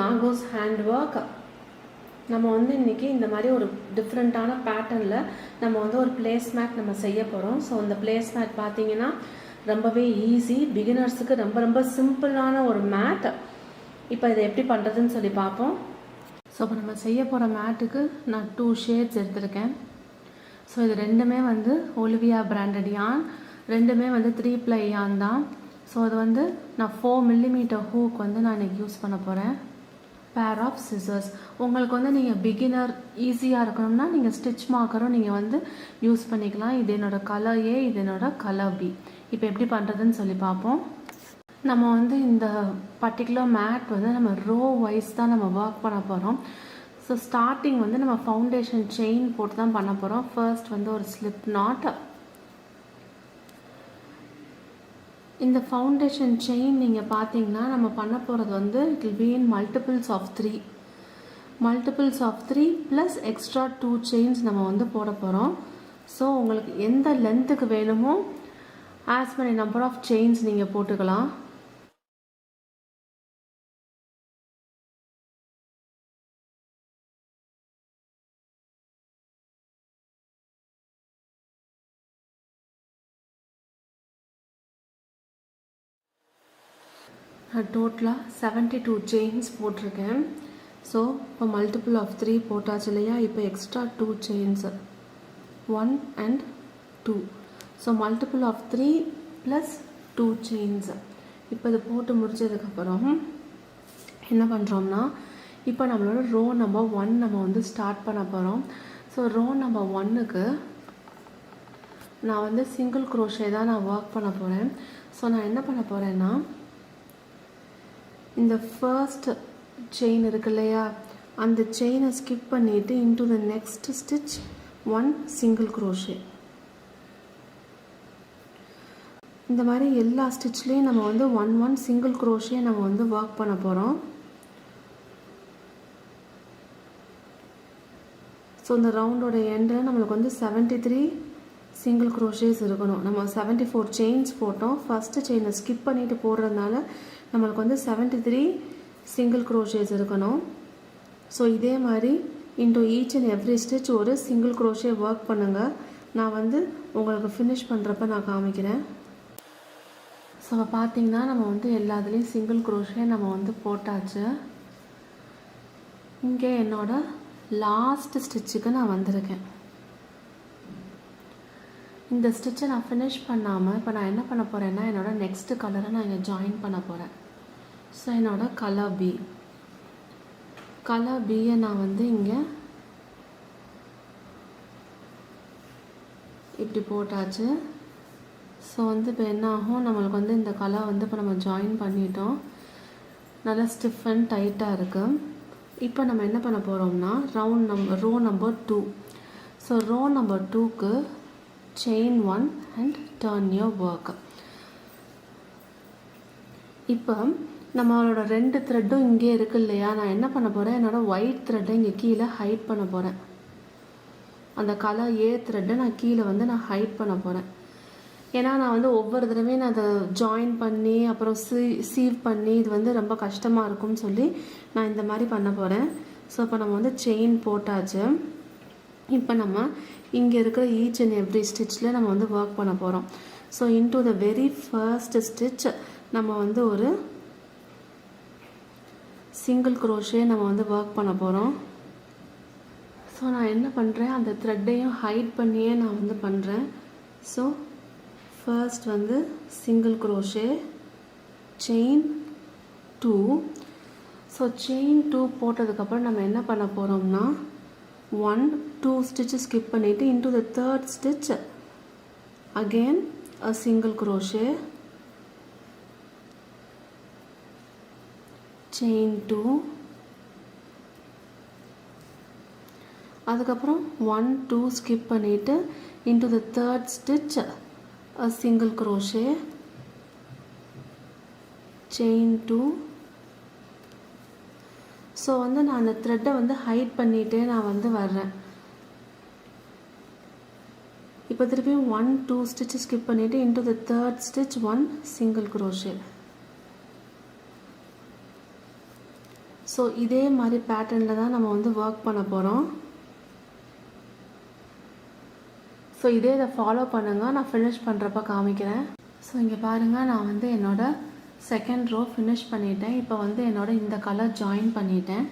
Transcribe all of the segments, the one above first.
நாகோஸ் hand work. நம்ம வந்து இன்றைக்கி இந்த மாதிரி ஒரு டிஃப்ரெண்ட்டான பேட்டர்னில் நம்ம வந்து ஒரு பிளேஸ் மேட் நம்ம செய்ய போகிறோம். ஸோ அந்த பிளேஸ் மேட் பார்த்தீங்கன்னா ரொம்பவே ஈஸி, பிகினர்ஸுக்கு ரொம்ப ரொம்ப சிம்பிளான ஒரு மேட். இப்போ இதை எப்படி பண்ணுறதுன்னு சொல்லி பார்ப்போம். ஸோ இப்போ நம்ம செய்ய போகிற மேட்டுக்கு நான் 2 ஷேட்ஸ் எடுத்திருக்கேன். ஸோ இது ரெண்டுமே வந்து ஒலிவியா பிராண்டட் யான், ரெண்டுமே வந்து 3 ply யான் தான். ஸோ அது வந்து நான் 4 mm ஹூக் வந்து நான் இன்றைக்கி யூஸ் பண்ண போகிறேன். Pair of scissors. உங்களுக்கு வந்து நீங்கள் பிகினர் ஈஸியாக இருக்கணும்னா நீங்கள் ஸ்டிச் மார்க்கரும் நீங்கள் வந்து யூஸ் பண்ணிக்கலாம். இது என்னோடய கலர் ஏ, இது என்னோடய கலர் பி. இப்போ எப்படி பண்ணுறதுன்னு சொல்லி பார்ப்போம். நம்ம வந்து இந்த பர்டிகுலர் மேட் வந்து நம்ம ரோ வைஸ் தான் நம்ம ஒர்க் பண்ண போகிறோம். ஸோ ஸ்டார்டிங் வந்து நம்ம ஃபவுண்டேஷன் செயின் போட்டு தான் பண்ண போகிறோம். ஃபர்ஸ்ட் வந்து ஒரு ஸ்லிப் நாட். இந்த ஃபவுண்டேஷன் செயின் நீங்கள் பார்த்தீங்கன்னா நம்ம பண்ண போகிறது வந்து it will be in multiples of 3 plus extra 2 chains நம்ம வந்து போட போகிறோம். ஸோ உங்களுக்கு எந்த லென்த்துக்கு வேணுமோ as many number of chains நீங்கள் போட்டுக்கலாம். டோட்டலாக 72 செயின்ஸ் போட்டிருக்கேன். ஸோ இப்போ மல்டிபிள் ஆஃப் 3 போட்டாச்சு இல்லையா, இப்போ extra 2 chains 1 and 2. So multiple of 3 plus 2 chains. இப்போ இது போட்டு முடிச்சதுக்கப்புறம் என்ன பண்ணுறோம்னா இப்போ நம்மளோட ரோ நம்பர் 1 நம்ம வந்து ஸ்டார்ட் பண்ண போகிறோம். ஸோ ரோ நம்பர் 1க்கு நான் வந்து சிங்கிள் க்ரோஷே தான் நான் ஒர்க் பண்ண போகிறேன். ஸோ நான் என்ன பண்ண போகிறேன்னா இந்த ஃபர்ஸ்ட் செயின் இருக்கு இல்லையா, அந்த செயினை ஸ்கிப் பண்ணிவிட்டு into the next stitch 1 single crochet. இந்த மாதிரி எல்லா ஸ்டிச்லேயும் நம்ம வந்து 1 சிங்கிள் க்ரோஷே நம்ம வந்து ஒர்க் பண்ண போகிறோம். ஸோ இந்த ரவுண்டோட எண்டில் நம்மளுக்கு வந்து 73 சிங்கிள் க்ரோஷேஸ் இருக்கணும். நம்ம 74 செயின்ஸ் போட்டோம். ஃபஸ்ட்டு செயினை ஸ்கிப் பண்ணிவிட்டு போடுறதுனால நம்மளுக்கு வந்து 73 சிங்கிள் க்ரோஷேஸ் இருக்கணும். ஸோ இதே மாதிரி into each and every stitch ஒரு சிங்கிள் க்ரோஷே ஒர்க் பண்ணுங்கள். நான் வந்து உங்களுக்கு ஃபினிஷ் பண்ணுறப்ப நான் காமிக்கிறேன். ஸோ பார்த்திங்கன்னா நம்ம வந்து எல்லாத்துலேயும் சிங்கிள் க்ரோஷே நம்ம வந்து போட்டாச்சு. இங்கே என்னோட லாஸ்ட் ஸ்டிச்சுக்கு நான் வந்திருக்கேன். இந்த ஸ்டிச்சை நான் ஃபினிஷ் பண்ணாமல் இப்போ நான் என்ன பண்ண போகிறேன்னா என்னோடய நெக்ஸ்ட்டு கலரை நான் இங்கே ஜாயின் பண்ண போகிறேன். ஸோ என்னோட கலர் பியை நான் வந்து இங்கே இப்படி போட்டாச்சு. ஸோ வந்து இப்போ என்ன ஆகும், நம்மளுக்கு வந்து இந்த கலர் வந்து இப்போ நம்ம ஜாயின் பண்ணிட்டோம். நல்லா ஸ்டிஃப் அண்ட் டைட்டாக இருக்குது. இப்போ நம்ம என்ன பண்ண போகிறோம்னா row number 2. So row number 2க்கு chain 1 and turn your work. இப்போ நம்மளோட 2 த்ரெட்டும் இங்கே இருக்கு இல்லையா, நான் என்ன பண்ண போகிறேன், என்னோடய ஒயிட் த்ரெட்டை இங்கே கீழே ஹைட் பண்ண போகிறேன். அந்த கலர் ஏ த்ரெட்டை நான் கீழே வந்து நான் ஹைட் பண்ண போகிறேன். ஏன்னா நான் வந்து ஒவ்வொரு தடவையும் நான் அதை ஜாயின் பண்ணி அப்புறம் சீவ் பண்ணி இது வந்து ரொம்ப கஷ்டமாக இருக்கும்னு சொல்லி நான் இந்த மாதிரி பண்ண போகிறேன். ஸோ இப்போ நம்ம வந்து செயின் போட்டாச்சு. இப்போ நம்ம இங்கே இருக்கிற ஈச் அண்ட் எவ்ரி ஸ்டிச்சில் நம்ம வந்து ஒர்க் பண்ண போகிறோம். So into the very first stitch நம்ம வந்து ஒரு சிங்கிள் க்ரோஷே நம்ம வந்து ஒர்க் பண்ண போகிறோம். ஸோ நான் என்ன பண்ணுறேன், அந்த த்ரெட்டையும் ஹைட் பண்ணியே நான் வந்து பண்ணுறேன். ஸோ ஃபர்ஸ்ட் வந்து single crochet, chain 2. So chain 2 போட்டதுக்கப்புறம் நம்ம என்ன பண்ண போகிறோம்னா 1-2 stitches skip பண்ணிட்டு into the third stitch again a single crochet, chain 2, அதுக்கப்புறம் 1-2 skip பண்ணிட்டு into the third stitch a single crochet, chain 2. So வந்து நான் அந்த த்ரெட்டை வந்து ஹைட் பண்ணிகிட்டே நான் வந்து வர்றேன். இப்போ திருப்பியும் 1-2 ஸ்டிச்சஸ் ஸ்கிப் பண்ணிவிட்டு into the third stitch 1 single crochet. So இதே மாதிரி பேட்டர்னில் தான் நம்ம வந்து ஒர்க் பண்ண போகிறோம். ஸோ இதை ஃபாலோ பண்ணுங்கள், நான் ஃபினிஷ் பண்ணுறப்ப காமிக்கிறேன். ஸோ இங்கே பாருங்கள், நான் வந்து என்னோடய செகண்ட் ரோ ஃபினிஷ் பண்ணிட்டேன். இப்போ வந்து இந்த கலர் ஜாயின் பண்ணிட்டேன்.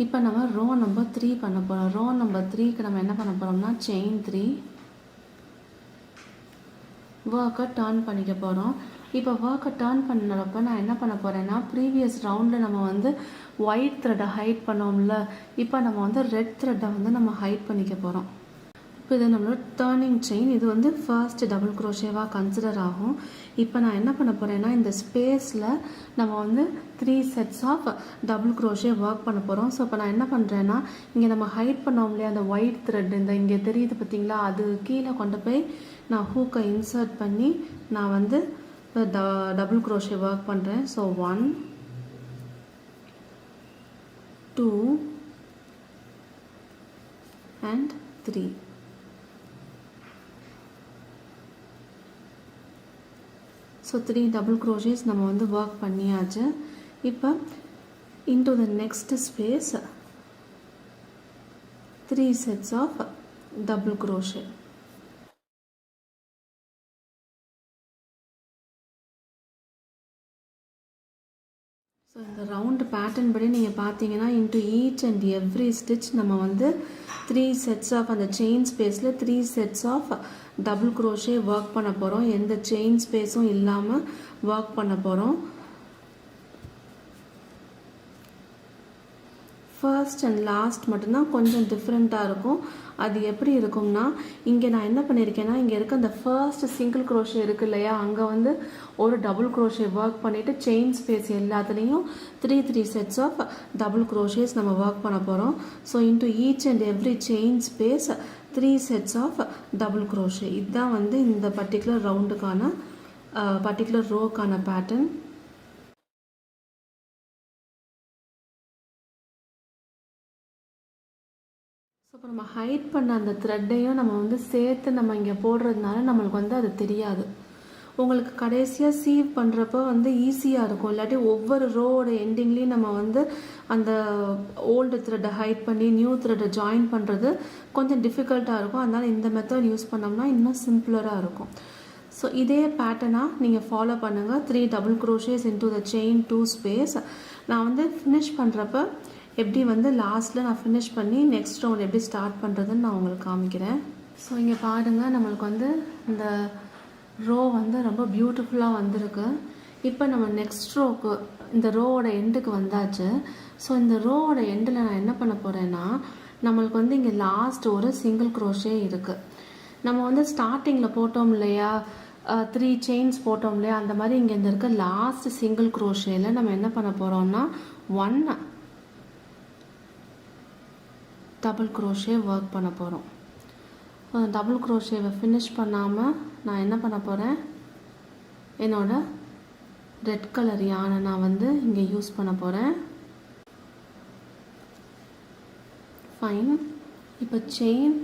இப்போ நம்ம ரோ நம்பர் 3 பண்ண போகிறோம். ரோ நம்பர் 3க்கு நம்ம என்ன பண்ண போகிறோம்னா செயின் 3 ஒர்க்கை டர்ன் பண்ணிக்க போகிறோம். இப்போ ஒர்க்கை டர்ன் பண்ணுறப்ப நான் என்ன பண்ண போகிறேன்னா, ப்ரீவியஸ் ரவுண்டில் நம்ம வந்து ஒயிட் த்ரெட்டை ஹைட் பண்ணோம்ல, இப்போ நம்ம வந்து ரெட் த்ரெட்டை வந்து நம்ம ஹைட் பண்ணிக்க போகிறோம். இப்போ இது நம்மளோட டர்னிங் செயின். இது வந்து ஃபர்ஸ்ட் டபுள் குரோஷேவாக கன்சிடர் ஆகும். இப்போ நான் என்ன பண்ண போகிறேன்னா, இந்த ஸ்பேஸில் நம்ம வந்து 3 sets of double crochet work பண்ண போகிறோம். ஸோ இப்போ நான் என்ன பண்ணுறேன்னா, இங்கே நம்ம ஹைட் பண்ணோம் இல்லையா அந்த ஒயிட் த்ரெட், இந்த இங்கே தெரியுது பார்த்தீங்களா, அது கீழே கொண்டு போய் நான் ஹூக்கை இன்சர்ட் பண்ணி நான் வந்து டபுள் குரோஷே ஒர்க் பண்ணுறேன். So 1 2 and 3. So 3 double crochets நம்ம வந்து ஒர்க் பண்ணியாச்சு. இப்போ into the next space 3 sets of double crochet. So இந்த ரவுண்டு பேட்டர்ன் படி நீங்கள் பார்த்தீங்கன்னா into each and every stitch நம்ம வந்து 3 செட்ஸ் ஆஃப் அந்த செயின் ஸ்பேஸில் 3 sets of double crochet work பண்ண போகிறோம். எந்த செயின் ஸ்பேஸும் இல்லாமல் ஒர்க் பண்ண போகிறோம். ஃபர்ஸ்ட் அண்ட் லாஸ்ட் மட்டும்தான் கொஞ்சம் டிஃப்ரெண்ட்டாக இருக்கும். அது எப்படி இருக்கும்னா, இங்கே நான் என்ன பண்ணியிருக்கேன்னா, இங்கே இருக்க அந்த ஃபர்ஸ்ட் சிங்கிள் குரோஷே இருக்குது இல்லையா, அங்கே வந்து ஒரு டபுள் குரோஷே ஒர்க் பண்ணிவிட்டு செயின் ஸ்பேஸ் எல்லாத்துலேயும் 3 செட்ஸ் ஆஃப் டபுள் குரோஷேஸ் நம்ம ஒர்க் பண்ண போகிறோம். So into each and every chain space 3 sets of double crochet. இதுதான் வந்து இந்த பர்டிகுலர் ரவுண்டுக்கான பர்டிகுலர் ரோக்கான பேட்டர்ன். ஸோ இப்போ நம்ம ஹைட் பண்ண அந்த த்ரெட்டையும் நம்ம வந்து சேர்த்து நம்ம இங்கே போடுறதுனால நம்மளுக்கு வந்து அது தெரியாது. உங்களுக்கு கடைசியாக சீவ் பண்ணுறப்போ வந்து ஈஸியாக இருக்கும். இல்லாட்டி ஒவ்வொரு ரோவோட எண்டிங்லேயும் நம்ம வந்து அந்த ஓல்டு த்ரெட்டை ஹைட் பண்ணி நியூ த்ரெட்டை ஜாயின் பண்ணுறது கொஞ்சம் டிஃபிகல்ட்டாக இருக்கும். அதனால் இந்த மெத்தட் யூஸ் பண்ணோம்னா இன்னும் சிம்பிளராக இருக்கும். ஸோ இதே பேட்டர்னாக நீங்கள் ஃபாலோ பண்ணுங்கள். 3 double crochets into the chain 2 space. நான் வந்து ஃபினிஷ் பண்ணுறப்ப எப்படி வந்து லாஸ்ட்டில் நான் ஃபினிஷ் பண்ணி நெக்ஸ்ட் ரவுண்ட் எப்படி ஸ்டார்ட் பண்ணுறதுன்னு நான் உங்களுக்கு காமிக்கிறேன். ஸோ இங்கே பாருங்கள், நம்மளுக்கு வந்து இந்த ரோ வந்து ரொம்ப பியூட்டிஃபுல்லாக வந்திருக்கு. இப்போ நம்ம நெக்ஸ்ட் ரோக்கு இந்த ரோவோட எண்டுக்கு வந்தாச்சு. ஸோ இந்த ரோவோட எண்டில் நான் என்ன பண்ண போகிறேன்னா, நம்மளுக்கு வந்து இங்கே லாஸ்ட் ஒரு சிங்கிள் குரோஷே இருக்குது. நம்ம வந்து ஸ்டார்டிங்கில் போட்டோம் இல்லையா, 3 செயின்ஸ் போட்டோம் இல்லையா, அந்த மாதிரி இங்கே இந்த இருக்க லாஸ்ட் சிங்கிள் குரோஷேயில் நம்ம என்ன பண்ண போகிறோம்னா 1 டபுள் குரோஷே ஒர்க் பண்ண போகிறோம். டபுள் குரோஷேவை ஃபினிஷ் பண்ணாமல் நான் என்ன பண்ண போகிறேன், என்னோட ரெட் கலர் யானை நான் வந்து இங்கே யூஸ் பண்ண போகிறேன். ஃபைன். இப்போ செயின்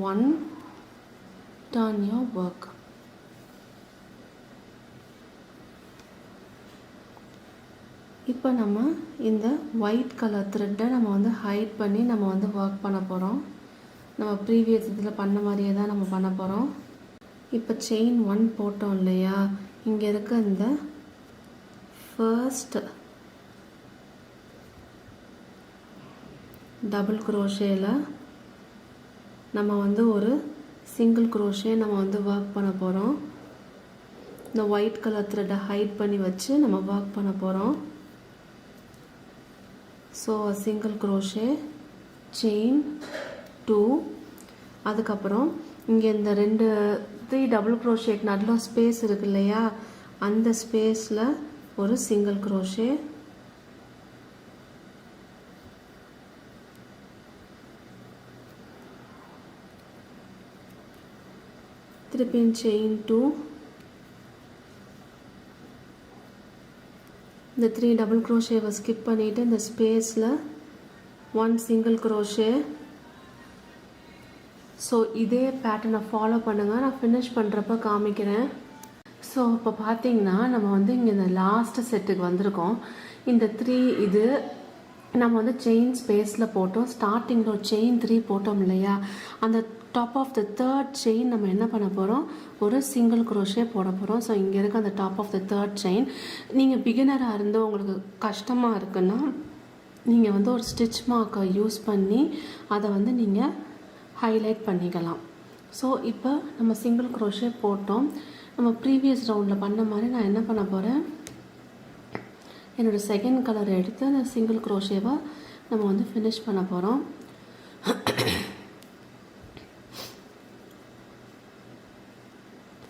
1 டர்ன் யோர் ஒர்க். இப்போ நம்ம இந்த ஒயிட் கலர் த்ரெட்டை நம்ம வந்து ஹைட் பண்ணி நம்ம வந்து ஒர்க் பண்ண போகிறோம். நம்ம ப்ரீவியஸ் இதில் பண்ண மாதிரியே தான் நம்ம பண்ண போகிறோம். இப்போ செயின் 1 போட்டோம் இல்லையா, இங்கே இருக்க இந்த ஃபர்ஸ்ட் டபுள் குரோஷேயில் நம்ம வந்து ஒரு சிங்கிள் குரோஷே நம்ம வந்து ஒர்க் பண்ண போகிறோம். இந்த ஒயிட் கலர் த்ரெட்டை ஹைட் பண்ணி வச்சு நம்ம ஒர்க் பண்ண போகிறோம். ஸோ சிங்கிள் குரோஷே, செயின் 2, அதுக்கப்புறம் இங்கே இந்த 3 டபுள் குரோஷேக்கு நடுவில் ஸ்பேஸ் இருக்கு இல்லையா, அந்த ஸ்பேஸில் ஒரு சிங்கிள் குரோஷே, திருப்பி செயின் 2, இந்த 3 டபுள் குரோஷேவை ஸ்கிப் பண்ணிவிட்டு இந்த ஸ்பேஸில் 1 சிங்கிள் குரோஷே. ஸோ இதே பேட்டர்னை ஃபாலோ பண்ணுங்கள், நான் ஃபினிஷ் பண்ணுறப்ப காமிக்கிறேன். ஸோ இப்போ பார்த்தீங்கன்னா நம்ம வந்து இங்கே இந்த லாஸ்ட் செட்டுக்கு வந்திருக்கோம். இந்த 3 இது நம்ம வந்து செயின் ஸ்பேஸில் போட்டோம். ஸ்டார்டிங்கில் ஒரு செயின் 3 போட்டோம் இல்லையா, அந்த top of the third chain நம்ம என்ன பண்ண போகிறோம், ஒரு சிங்கிள் குரோஷே போட போகிறோம். ஸோ இங்கே இருக்க அந்த top of the third chain, நீங்கள் பிகினராக இருந்து உங்களுக்கு கஷ்டமாக இருக்குன்னா நீங்கள் வந்து ஒரு ஸ்டிச் மார்க்கை யூஸ் பண்ணி அதை வந்து நீங்கள் ஹைலைட் பண்ணிக்கலாம். ஸோ இப்போ நம்ம சிங்கிள் குரோஷே போட்டோம். நம்ம ப்ரீவியஸ் ரவுண்டில் பண்ண மாதிரி நான் என்ன பண்ண போகிறேன், என்னோடய செகண்ட் கலர் எடுத்து அந்த சிங்கிள் குரோஷேவை நம்ம வந்து ஃபினிஷ் பண்ண போகிறோம்.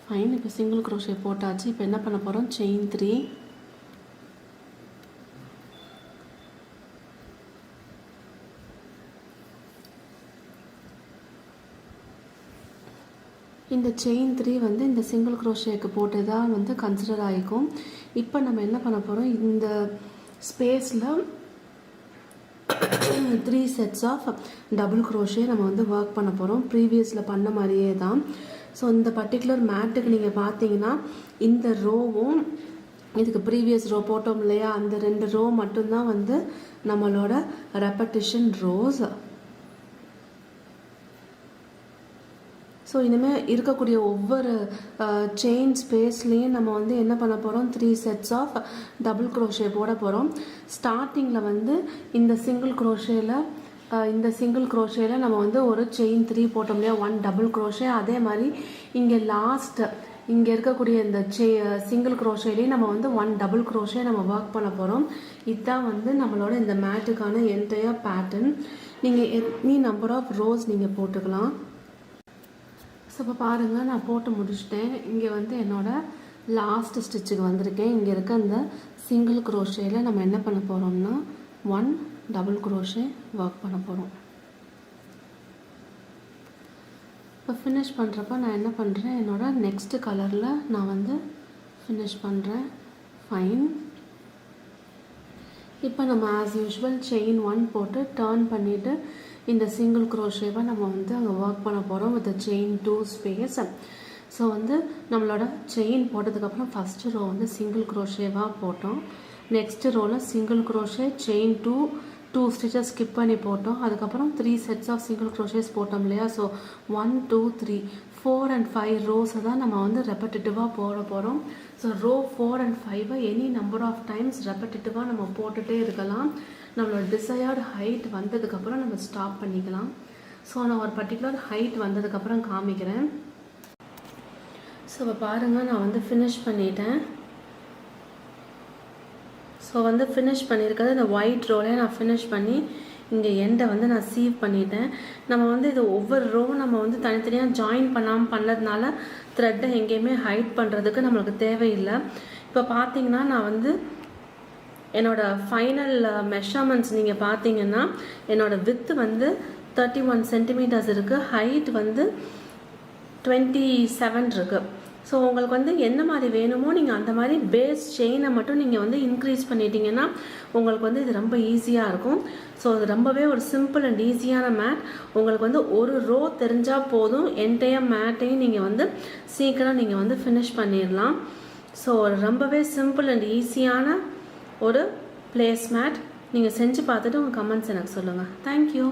ஃபைன், இப்போ சிங்கிள் குரோஷே போட்டாச்சு. இப்போ என்ன பண்ண போகிறோம், செயின் 3, இந்த செயின் 3 வந்து இந்த சிங்கிள் குரோஷேக்கு போட்டு தான் வந்து கன்சிடர் ஆகிக்கும். இப்போ நம்ம என்ன பண்ண போகிறோம், இந்த ஸ்பேஸில் 3 செட்ஸ் ஆஃப் டபுள் குரோஷே நம்ம வந்து ஒர்க் பண்ண போகிறோம். ப்ரீவியஸில் பண்ண மாதிரியே தான். ஸோ இந்த பர்டிகுலர் மேட்டுக்கு நீங்கள் பார்த்தீங்கன்னா இந்த ரோவும் இதுக்கு ப்ரீவியஸ் ரோ போட்டோம் இல்லையா, அந்த 2 ரோ மட்டும்தான் வந்து நம்மளோட ரெப்படிஷன் ரோஸ். ஸோ இனிமேல் இருக்கக்கூடிய ஒவ்வொரு செயின் ஸ்பேஸ்லேயும் நம்ம வந்து என்ன பண்ண போகிறோம், 3 செட்ஸ் ஆஃப் டபுள் குரோஷே போட போகிறோம். ஸ்டார்டிங்கில் வந்து இந்த சிங்கிள் குரோஷேயில் நம்ம வந்து ஒரு செயின் 3 போட்டோம் இல்லையா, 1 டபுள் குரோஷே. அதே மாதிரி இங்கே இங்கே இருக்கக்கூடிய இந்த சிங்கிள் குரோஷேலேயும் நம்ம வந்து 1 டபுள் குரோஷே நம்ம ஒர்க் பண்ண போகிறோம். இதுதான் வந்து நம்மளோட இந்த மேட்டுக்கான என்டையர் பேட்டர்ன். நீங்கள் எனி நம்பர் ஆஃப் ரோஸ் நீங்கள் போட்டுக்கலாம். ஸோ இப்போ பாருங்கள், நான் போட்டு முடிச்சிட்டேன். இங்கே வந்து என்னோடய லாஸ்ட் ஸ்டிச்சுக்கு வந்திருக்கேன். இங்கே இருக்க அந்த சிங்கிள் குரோஷேயில் நம்ம என்ன பண்ண போகிறோம்னா 1 டபுள் குரோஷே ஒர்க் பண்ண போகிறோம். இப்போ ஃபினிஷ் பண்ணுறப்ப நான் என்ன பண்ணுறேன், என்னோடய நெக்ஸ்ட் கலரில் நான் வந்து ஃபினிஷ் பண்ணுறேன். ஃபைன். இப்போ நம்ம ஆஸ் யூஷுவல் செயின் 1 போட்டு டர்ன் பண்ணிவிட்டு இந்த சிங்கிள் குரோஷேவை நம்ம வந்து அங்கே ஒர்க் பண்ண போகிறோம் வித் செயின் 2 ஸ்பேஸ். ஸோ வந்து நம்மளோட செயின் போட்டதுக்கப்புறம் ஃபஸ்ட்டு ரோ வந்து சிங்கிள் குரோஷேவாக போட்டோம். நெக்ஸ்ட் ரோவில் single crochet, chain 2 stitches skip பண்ணி போட்டோம். அதுக்கப்புறம் 3 செட்ஸ் ஆஃப் சிங்கிள் குரோஷேஸ் போட்டோம் இல்லையா. ஸோ 1 2 3 4 and 5 ரோஸை தான் நம்ம வந்து ரெப்படிட்டிவாக போட போகிறோம். So row 4 and 5 any number of times ரெப்படிட்டிவாக நம்ம போட்டுகிட்டே இருக்கலாம். நம்மளோட டிசையர்டு ஹைட் வந்ததுக்கப்புறம் நம்ம ஸ்டாப் பண்ணிக்கலாம். ஸோ நான் ஒரு பர்டிகுலர் ஹைட் வந்ததுக்கப்புறம் காமிக்கிறேன். ஸோ இப்போ பாருங்கள், நான் வந்து ஃபினிஷ் பண்ணிட்டேன். ஸோ வந்து ஃபினிஷ் பண்ணியிருக்கிறது இந்த ஒயிட் ரோலே நான் ஃபினிஷ் பண்ணி இங்கே எண்டை வந்து நான் சீவ் பண்ணிட்டேன். நம்ம வந்து இது ஒவ்வொரு ரோவும் நம்ம வந்து தனித்தனியாக ஜாயின் பண்ணாமல் பண்ணதுனால த்ரெட்டை எங்கேயுமே ஹைட் பண்ணுறதுக்கு நம்மளுக்கு தேவையில்லை. இப்போ பார்த்தீங்கன்னா நான் வந்து என்னோடய ஃபைனல் மெஷர்மெண்ட்ஸ் நீங்கள் பார்த்தீங்கன்னா என்னோடய வித்து வந்து 31 சென்டிமீட்டர்ஸ் இருக்குது, ஹைட் வந்து 27 இருக்குது. ஸோ உங்களுக்கு வந்து எந்த மாதிரி வேணுமோ நீங்கள் அந்த மாதிரி பேஸ் செயினை மட்டும் நீங்கள் வந்து இன்க்ரீஸ் பண்ணிட்டீங்கன்னா உங்களுக்கு வந்து இது ரொம்ப ஈஸியாக இருக்கும். ஸோ அது ரொம்பவே ஒரு சிம்பிள் அண்ட் ஈஸியான மேட். உங்களுக்கு வந்து ஒரு ரோ தெரிஞ்சால் போதும், என்டையர் மேட்டையும் நீங்கள் வந்து சீக்கிரம் நீங்கள் வந்து ஃபினிஷ் பண்ணிடலாம். ஸோ ரொம்பவே சிம்பிள் அண்ட் ஈஸியான ஒரு பிளேஸ் மேட். நீங்கள் செஞ்சு பார்த்துட்டு உங்கள் கமெண்ட்ஸ் எனக்கு சொல்லுங்கள். தேங்க்யூ.